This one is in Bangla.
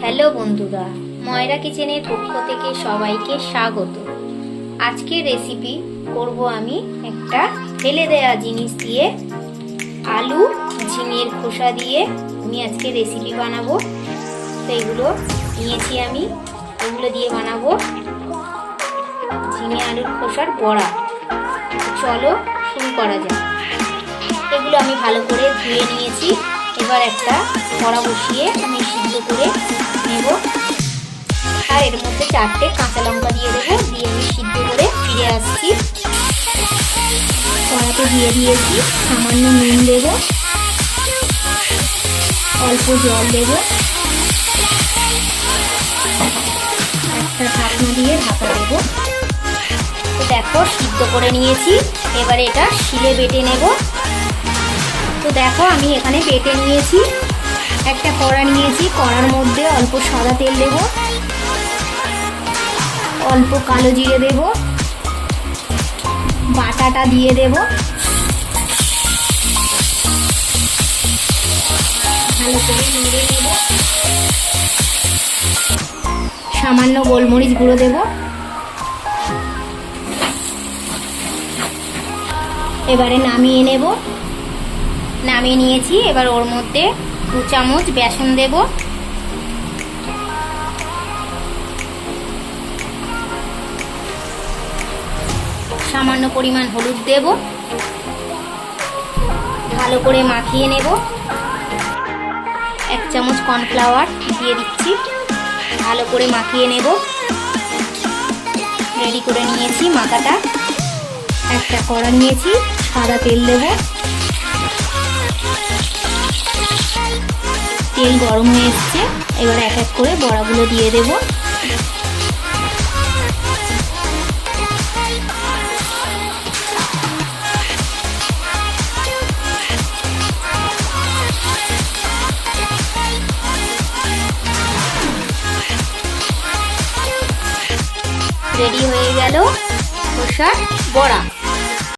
হ্যালো বন্ধুরা, ময়রা কিচেনের পক্ষ থেকে সবাইকে স্বাগত। আজকের রেসিপি করব আমি একটা ফেলে দেওয়া জিনিস দিয়ে, আলু ঝিঙের খোসা দিয়ে আমি আজকে রেসিপি বানাবো। তো এগুলো নিয়েছি আমি, এগুলো দিয়ে বানাবো ঝিঙে আলুর খোসার বড়া। চলো শুরু করা যাক। এগুলো আমি ভালো করে ধুয়ে নিয়েছি। এবার একটা কড়া বসিয়ে আমি সিদ্ধ করে নেব, আর এর মধ্যে 4টে কাঁচা লঙ্কা দিয়ে দেবো। দিয়ে আমি সিদ্ধ করে ফিরে আসছি। কড়াতে দিয়ে দিয়েছি, সামান্য নুন দেব, অল্প জল দেব, একটা ঢাকনা দিয়ে ঢাকা দেব। তো দেখো সিদ্ধ করে নিয়েছি। এবারে এটা শিলে বেটে নেব। তো দেখো আমি এখানে বেটে নিয়েছি। একটা কড়া নিয়েছি, কড়ার মধ্যে অল্প সাদা তেল দেব, অল্প কালো জিরে দেব, বাটাটা দিয়ে দেব, ভালো করে নেড়ে নেব। সামান্য গোলমরিচ গুঁড়ো দেব। এবারে নামিয়ে নেব। নামিয়ে নিয়েছি। এবার ওর মধ্যে 2 চামচ বেসন দেব, সামান্য পরিমাণ হলুদ দেব, ভালো করে মাখিয়ে নেব। 1 চামচ কর্নফ্লাওয়ার দিয়ে দিচ্ছি, ভালো করে মাখিয়ে নেব। রেডি করে নিয়েছি মাখাটা। একটা কড়া নিয়েছি, সাদা তেল দেব। তেল গরম হয়ে এসছে। এবার এক এক করে বড়াগুলো দিয়ে দেব। রেডি হয়ে গেল খোসার বড়া।